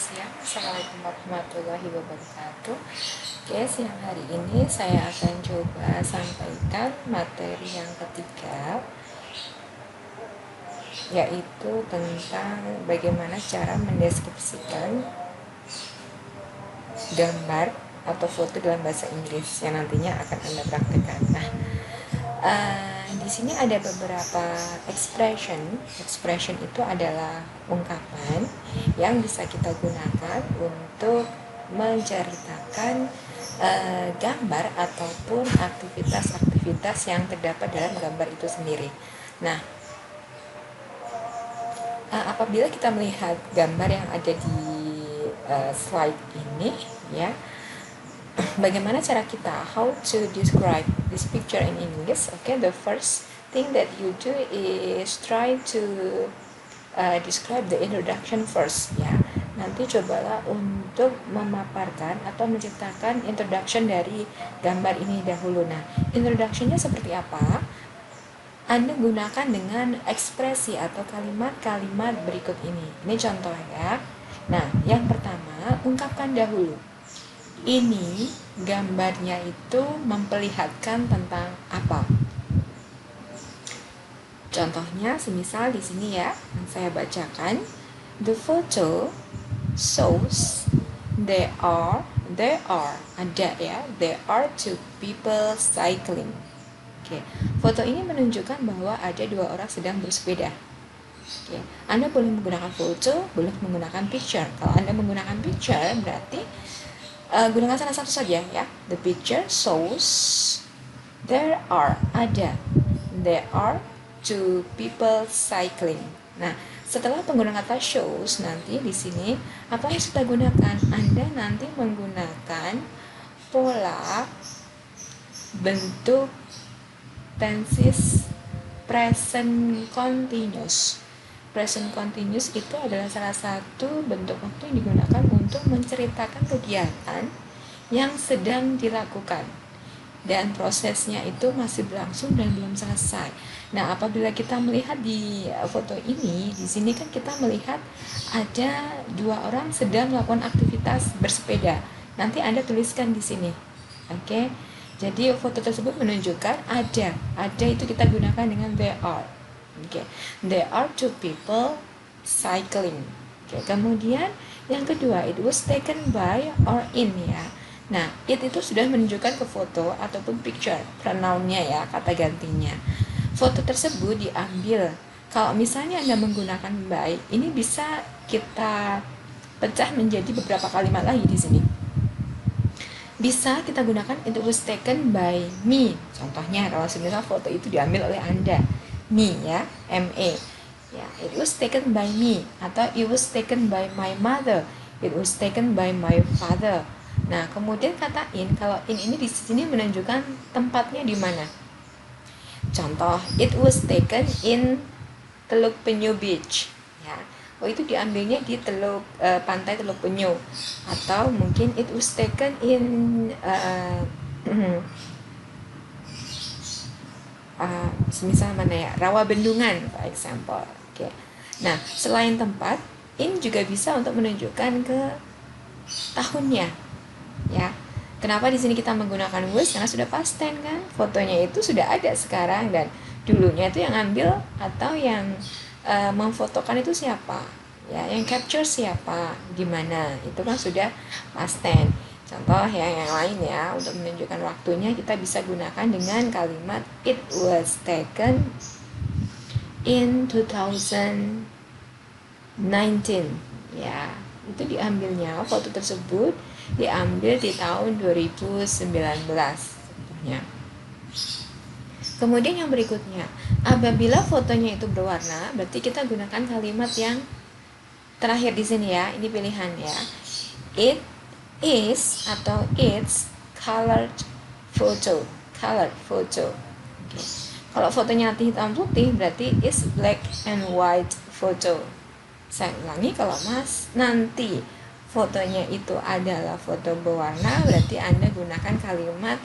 siang, Assalamualaikum warahmatullahi wabarakatuh. Oke, siang hari ini saya akan coba sampaikan materi yang ketiga, yaitu tentang bagaimana cara mendeskripsikan gambar atau foto dalam bahasa Inggris yang nantinya akan Anda praktekkan. Di sini ada beberapa expression itu adalah ungkapan yang bisa kita gunakan untuk menceritakan gambar ataupun aktivitas-aktivitas yang terdapat dalam gambar itu sendiri. Nah, apabila kita melihat gambar yang ada di slide ini, ya, bagaimana cara kita how to describe this picture in English? Okay, the first thing that you do is try to describe the introduction first, ya. Nanti cobalah untuk memaparkan atau menciptakan introduction dari gambar ini dahulu. Nah, introductionnya seperti apa? Anda gunakan dengan ekspresi atau kalimat-kalimat berikut ini. Ini contoh ya. Nah, yang pertama, ungkapkan dahulu. Ini gambarnya itu memperlihatkan tentang apa? Contohnya semisal di sini ya, yang saya bacakan. The photo shows there are two people cycling. Oke, foto ini menunjukkan bahwa ada dua orang sedang bersepeda. Oke, Anda boleh menggunakan foto, boleh menggunakan picture. Kalau Anda menggunakan picture berarti gunakan salah satu saja ya. The picture shows there are two people cycling. Nah, setelah penggunaan kata shows, nanti di sini apa yang kita gunakan? Anda nanti menggunakan pola bentuk tenses present continuous. Present continuous itu adalah salah satu bentuk waktu yang digunakan untuk menceritakan kegiatan yang sedang dilakukan dan prosesnya itu masih berlangsung dan belum selesai. Nah, apabila kita melihat di foto ini, di sini kan kita melihat ada dua orang sedang melakukan aktivitas bersepeda. Nanti Anda tuliskan di sini. Oke. Jadi foto tersebut menunjukkan ada itu kita gunakan dengan there are. Okay. There are two people cycling. Okay. Kemudian yang kedua, it was taken by or in ya. Nah, it itu sudah menunjukkan ke foto ataupun picture, pronounnya ya, kata gantinya. Foto tersebut diambil. Kalau misalnya Anda menggunakan by, ini bisa kita pecah menjadi beberapa kalimat lagi di sini. Bisa kita gunakan it was taken by me. Contohnya kalau semisal foto itu diambil oleh Anda. Me ya, M-E ya, it was taken by me atau it was taken by my mother, it was taken by my father. Nah, kemudian kata in, kalau in ini di sini menunjukkan tempatnya di mana. Contoh, it was taken in Teluk Penyu Beach ya. Oh, itu diambilnya di pantai Teluk Penyu, atau mungkin it was taken in semisal mana ya, Rawa Bendungan for example. Oke. Nah, selain tempat, in juga bisa untuk menunjukkan ke tahunnya ya. Kenapa di sini kita menggunakan was? Karena sudah past tense kan, fotonya itu sudah ada sekarang, dan dulunya itu yang ambil atau yang memfotokan itu siapa ya, yang capture siapa, gimana, itu kan sudah past tense. Contoh yang lain ya, untuk menunjukkan waktunya kita bisa gunakan dengan kalimat it was taken in 2019 ya. Itu diambilnya, foto tersebut diambil di tahun 2019 contohnya. Kemudian yang berikutnya, apabila fotonya itu berwarna, berarti kita gunakan kalimat yang terakhir di sini ya. Ini pilihan ya. It is atau it's colored photo. Okay. Kalau fotonya hitam putih berarti is black and white photo. Saya ulangi, kalau nanti fotonya itu adalah foto berwarna, berarti Anda gunakan kalimat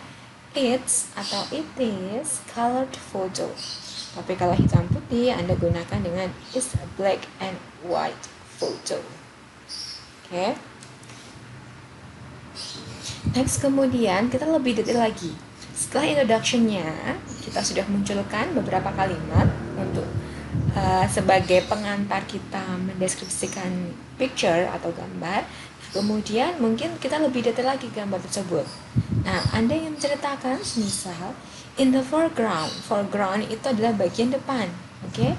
it's atau it is colored photo. Tapi kalau hitam putih, Anda gunakan dengan is black and white photo. Oke. Next, kemudian kita lebih detail lagi. Setelah introduction-nya, kita sudah munculkan beberapa kalimat untuk sebagai pengantar kita mendeskripsikan picture atau gambar. Kemudian mungkin kita lebih detail lagi gambar tersebut. Nah, Anda yang menceritakan, misal in the foreground. Foreground itu adalah bagian depan, oke?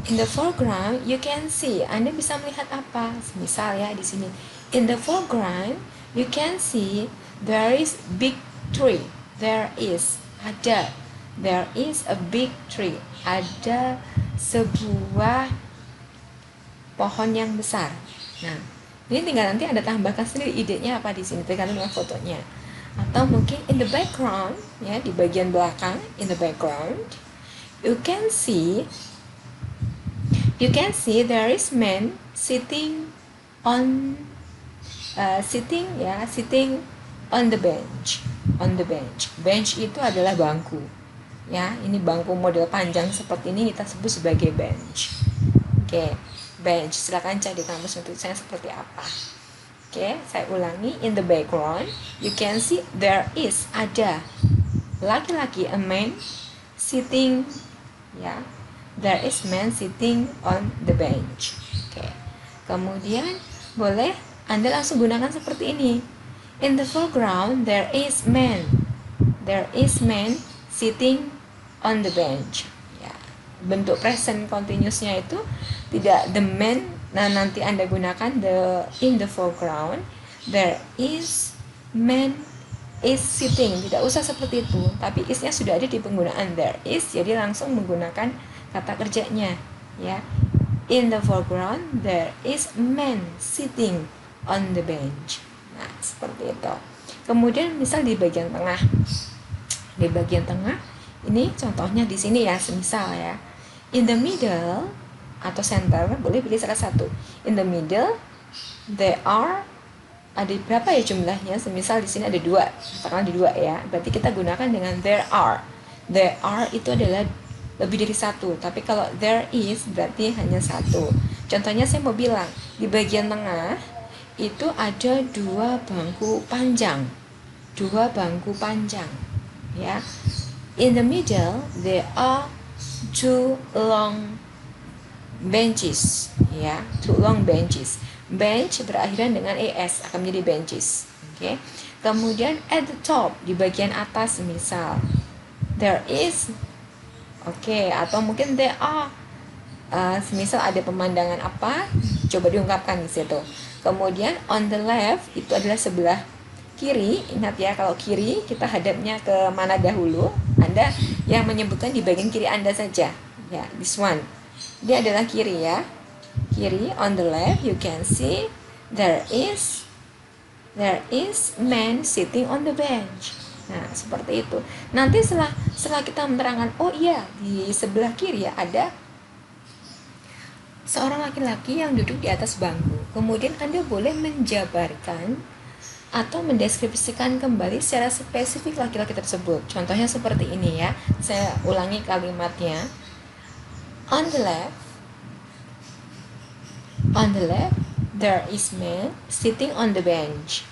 In the foreground, you can see. Anda bisa melihat apa? Misal ya di sini. In the foreground, you can see there is big tree. There is ada. There is a big tree. Ada sebuah pohon yang besar. Nah, ini tinggal nanti Anda tambahkan sendiri idenya apa di sini tergantung dengan fotonya. Atau mungkin in the background, ya di bagian belakang, in the background, you can see there is man sitting on sitting on the bench. Bench itu adalah bangku. Ya, ini bangku model panjang seperti ini kita sebut sebagai bench. Oke, bench. Silakan cari di kamus untuk saya seperti apa. Oke, saya ulangi. In the background, you can see there is ada laki-laki, a man sitting, ya. There is man sitting on the bench. Oke. Kemudian boleh Anda langsung gunakan seperti ini. In the foreground, there is man. There is man sitting on the bench. Ya. Bentuk present continuousnya itu tidak the man. Nah, nanti Anda gunakan in the foreground. There is man is sitting. Tidak usah seperti itu, tapi is-nya sudah ada di penggunaan there is, jadi langsung menggunakan kata kerjanya, ya. In the foreground there is man sitting on the bench. Nah, seperti itu. Kemudian misal di bagian tengah. Di bagian tengah ini contohnya di sini ya, semisal ya. In the middle atau center, boleh pilih salah satu. In the middle there are, ada berapa ya jumlahnya? Semisal di sini ada 2, katakanlah ada 2 ya. Berarti kita gunakan dengan there are. There are itu adalah lebih dari 1, tapi kalau there is berarti hanya 1. Contohnya saya mau bilang, di bagian tengah itu ada 2 bangku panjang. 2 bangku panjang, ya. In the middle there are 2 long benches, ya. 2 long benches. Bench berakhiran dengan es akan menjadi benches. Oke. Kemudian at the top, di bagian atas misal there is, atau mungkin there are, misal ada pemandangan apa, coba diungkapkan di situ. Kemudian on the left itu adalah sebelah kiri. Ingat ya, kalau kiri kita hadapnya ke mana dahulu, Anda yang menyebutkan di bagian kiri Anda saja. Ya, this one. Dia adalah kiri ya. Kiri, on the left you can see there is man sitting on the bench. Nah, seperti itu. Nanti setelah kita menerangkan, oh iya, di sebelah kiri ya ada seorang laki-laki yang duduk di atas bangku. Kemudian Anda boleh menjabarkan atau mendeskripsikan kembali secara spesifik laki-laki tersebut. Contohnya seperti ini ya. Saya ulangi kalimatnya. On the left, there is man sitting on the bench.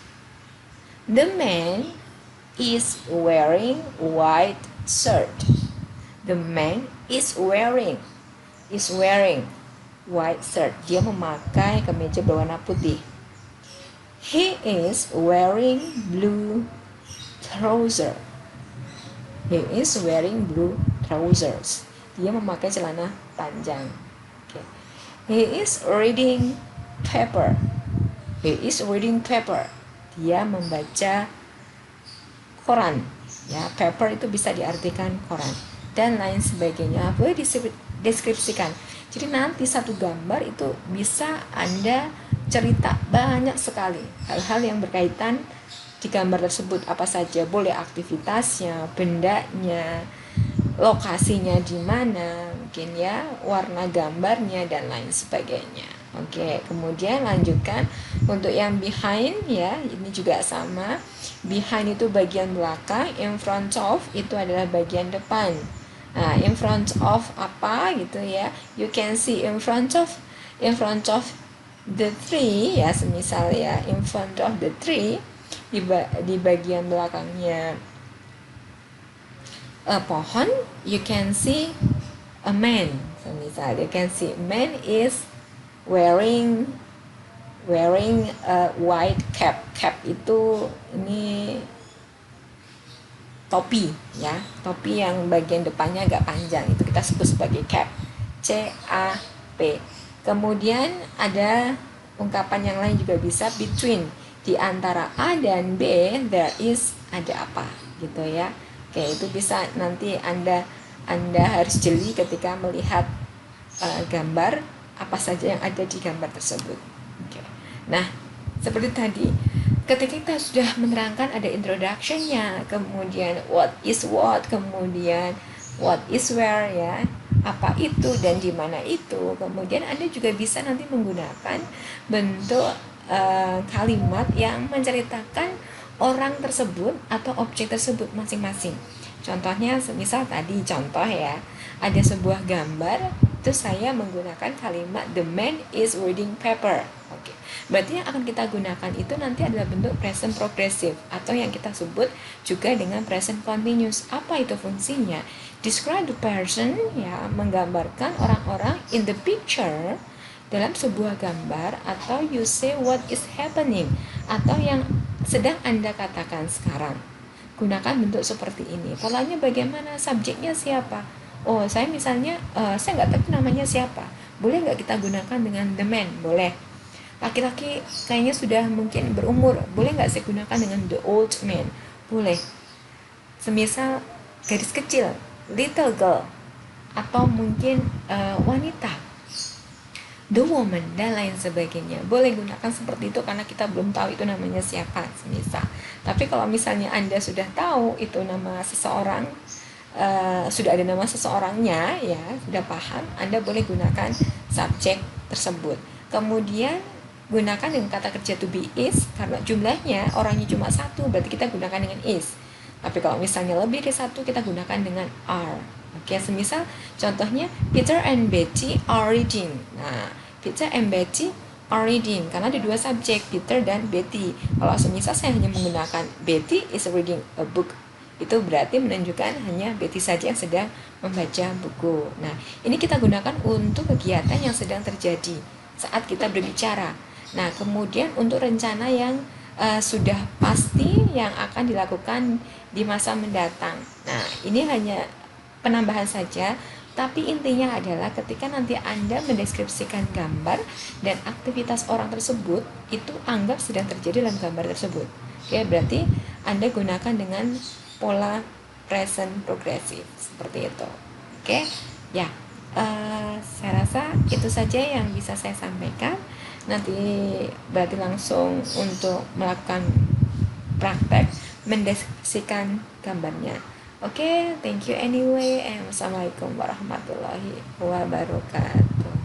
The man is wearing white shirt. The man is wearing white shirt. Dia memakai kemeja berwarna putih. He is wearing blue trousers. Dia memakai celana panjang. Okay. He is reading paper. Dia membaca koran. Ya, paper itu bisa diartikan koran dan lain sebagainya. Boleh deskripsikan. Jadi nanti satu gambar itu bisa Anda cerita banyak sekali hal-hal yang berkaitan di gambar tersebut, apa saja, boleh aktivitasnya, bendanya, lokasinya di mana, mungkin ya, warna gambarnya dan lain sebagainya. Oke, kemudian lanjutkan untuk yang behind ya, ini juga sama. Behind itu bagian belakang, in front of itu adalah bagian depan. Nah, in front of apa gitu ya? You can see in front of the tree ya, semisal ya, in front of the tree, di bagian belakangnya pohon, you can see a man. Semisal you can see a man is wearing a white cap. Cap itu ini topi ya, topi yang bagian depannya agak panjang, itu kita sebut sebagai cap, C-A-P. Kemudian ada ungkapan yang lain juga bisa, between, di antara A dan B there is, ada apa gitu ya. Oke, itu bisa nanti Anda harus jeli ketika melihat gambar apa saja yang ada di gambar tersebut. Oke. Nah, seperti tadi, ketika kita sudah menerangkan ada introduction-nya, kemudian what is what, kemudian what is where ya, apa itu dan di mana itu, kemudian Anda juga bisa nanti menggunakan bentuk kalimat yang menceritakan orang tersebut atau objek tersebut masing-masing. Contohnya semisal tadi contoh ya, ada sebuah gambar, itu saya menggunakan kalimat the man is reading paper. Oke. Berarti yang akan kita gunakan itu nanti adalah bentuk present progressive atau yang kita sebut juga dengan present continuous. Apa itu fungsinya? Describe the person ya, menggambarkan orang-orang in the picture dalam sebuah gambar, atau you say what is happening atau yang sedang Anda katakan sekarang. Gunakan bentuk seperti ini. Polanya bagaimana? Subjeknya siapa? Oh, saya misalnya saya nggak tahu namanya siapa. Boleh nggak kita gunakan dengan the man? Boleh. Laki-laki kayaknya sudah mungkin berumur. Boleh nggak saya gunakan dengan the old man? Boleh. Semisal gadis kecil, little girl, atau mungkin wanita, the woman, dan lain sebagainya. Boleh gunakan seperti itu karena kita belum tahu itu namanya siapa semisal. Tapi kalau misalnya Anda sudah tahu itu nama seseorang, sudah ada nama seseorangnya ya, sudah paham, Anda boleh gunakan subjek tersebut. Kemudian gunakan dengan kata kerja to be is, karena jumlahnya orangnya cuma satu, berarti kita gunakan dengan is. Tapi kalau misalnya lebih dari satu, kita gunakan dengan are. Oke, semisal contohnya Peter and Betty are reading. Nah, Peter and Betty are reading karena ada dua subjek, Peter dan Betty. Kalau semisal saya hanya menggunakan Betty is reading a book, itu berarti menunjukkan hanya Betty saja yang sedang membaca buku. Nah, ini kita gunakan untuk kegiatan yang sedang terjadi saat kita berbicara. Nah, kemudian untuk rencana yang sudah pasti yang akan dilakukan di masa mendatang. Nah, ini hanya penambahan saja, tapi intinya adalah ketika nanti Anda mendeskripsikan gambar dan aktivitas orang tersebut, itu anggap sedang terjadi dalam gambar tersebut. Oke, berarti Anda gunakan dengan pola present progressive seperti itu. Oke, ya, saya rasa itu saja yang bisa saya sampaikan. Nanti berarti langsung untuk melakukan praktek mendeskripsikan gambarnya. Oke, thank you anyway, and wassalamualaikum warahmatullahi wabarakatuh.